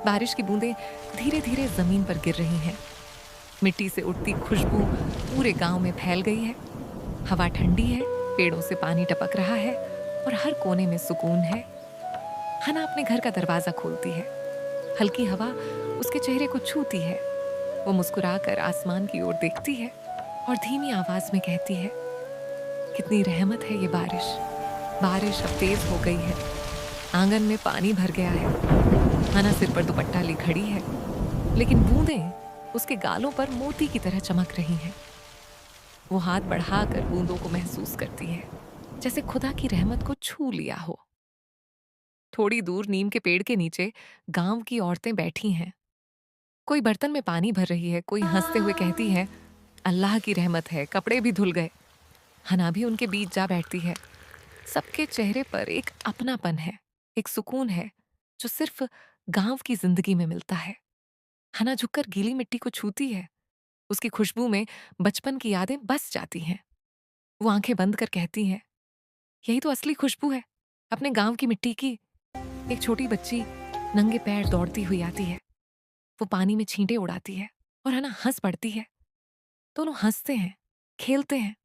बारिश की बूंदें धीरे धीरे जमीन पर गिर रही हैं। मिट्टी से उठती खुशबू पूरे गांव में फैल गई है। हवा ठंडी है, पेड़ों से पानी टपक रहा है और हर कोने में सुकून है। हना अपने घर का दरवाजा खोलती है। हल्की हवा उसके चेहरे को छूती है। वो मुस्कुराकर आसमान की ओर देखती है और धीमी आवाज में कहती है, कितनी रहमत है ये बारिश। बारिश अब तेज हो गई है। आंगन में पानी भर गया है। हना सिर पर दुपट्टा ली खड़ी है, लेकिन बूंदें उसके गालों पर मोती की तरह चमक रही हैं। वो हाथ बढ़ाकर बूंदों को महसूस करती है, जैसे खुदा की रहमत को छू लिया हो। थोड़ी दूर नीम के पेड़ के नीचे गांव की औरतें बैठी हैं। कोई बर्तन में पानी भर रही है, कोई हंसते हुए कहती है, अल्लाह की रहमत है, कपड़े भी धुल गए। हना भी उनके बीच जा बैठती है। सबके चेहरे पर एक अपनापन है, एक सुकून है जो सिर्फ गांव की जिंदगी में मिलता है। हना झुककर गीली मिट्टी को छूती है। उसकी खुशबू में बचपन की यादें बस जाती हैं। वो आंखें बंद कर कहती हैं, यही तो असली खुशबू है, अपने गांव की मिट्टी की। एक छोटी बच्ची नंगे पैर दौड़ती हुई आती है। वो पानी में छींटे उड़ाती है और हना हंस पड़ती है। दोनों हंसते हैं, खेलते हैं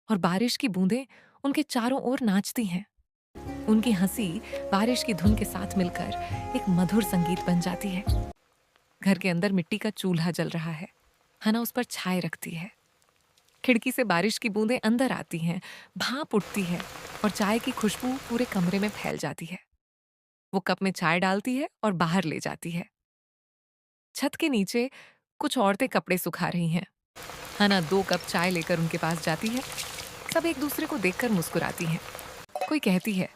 और बारिश की बूंदें उनके चारों ओर नाचती हैं। उनकी हंसी बारिश की धुन के साथ मिलकर एक मधुर संगीत बन जाती है। घर के अंदर मिट्टी का चूल्हा जल रहा है। हना उस पर छाए रखती है। खिड़की से बारिश की बूंदें अंदर आती हैं, भाप उठती है और चाय की खुशबू पूरे कमरे में फैल जाती है। वो कप में चाय डालती है और बाहर ले जाती है। छत के नीचे कुछ औरतें कपड़े सुखा रही हैं। हना 2 कप चाय लेकर उनके पास जाती है। सब एक दूसरे को देखकर मुस्कुराती हैं। कोई कहती है,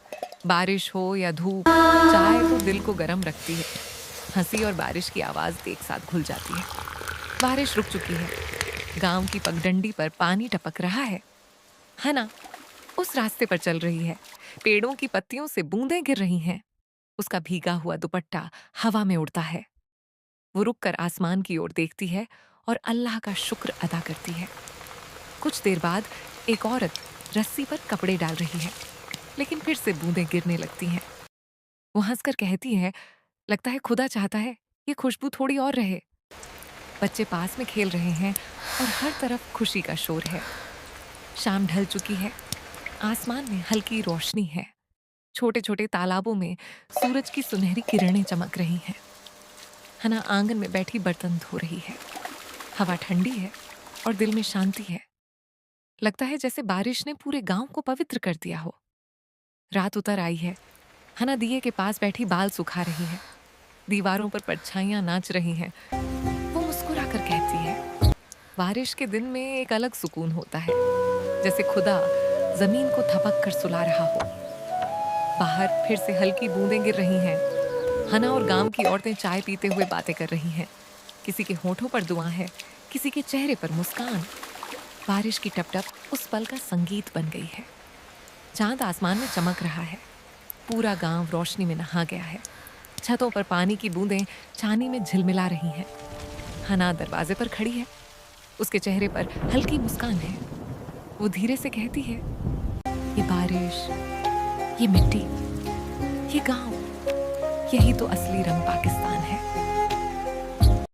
बारिश हो या धूप, चाय तो दिल को गर्म रखती है। हंसी और बारिश की आवाज एक साथ घुल जाती है। बारिश रुक चुकी है। गांव की पगडंडी पर पानी टपक रहा है। हना उस रास्ते पर चल रही है। पेड़ों की पत्तियों से बूंदें गिर रही हैं। उसका भीगा हुआ दुपट्टा हवा में उड़ता है। वो रुककर आसमान की ओर देखती है और अल्लाह का शुक्र अदा करती है। कुछ देर बाद एक औरत रस्सी पर कपड़े डाल रही है, लेकिन फिर से बूंदें गिरने लगती हैं। वो हंसकर कहती है, लगता है खुदा चाहता है ये खुशबू थोड़ी और रहे। बच्चे पास में खेल रहे हैं और हर तरफ खुशी का शोर है। शाम ढल चुकी है। आसमान में हल्की रोशनी है। छोटे छोटे तालाबों में सूरज की सुनहरी किरणें चमक रही हैं। हना आंगन में बैठी बर्तन धो रही है। हवा ठंडी है और दिल में शांति है। लगता है जैसे बारिश ने पूरे गांव को पवित्र कर दिया हो। रात उतर आई है। हना दिए के पास बैठी बाल सुखा रही है। दीवारों पर परछाइयां नाच रही हैं। वो मुस्कुरा कर कहती है, बारिश के दिन में एक अलग सुकून होता है, जैसे खुदा जमीन को थपक कर सुला रहा हो। बाहर फिर से हल्की बूंदें गिर रही हैं। हना और गांव की औरतें चाय पीते हुए बातें कर रही हैं। किसी के होठों पर दुआ है, किसी के चेहरे पर मुस्कान। बारिश की टपटप उस पल का संगीत बन गई है। चांद आसमान में चमक रहा है। पूरा गांव रोशनी में नहा गया है। छतों पर पानी की बूंदें छानी में झिलमिला रही हैं। हना दरवाजे पर खड़ी है। उसके चेहरे पर हल्की मुस्कान है। वो धीरे से कहती है, ये बारिश, ये मिट्टी, ये गांव, यही तो असली रंग पाकिस्तान है।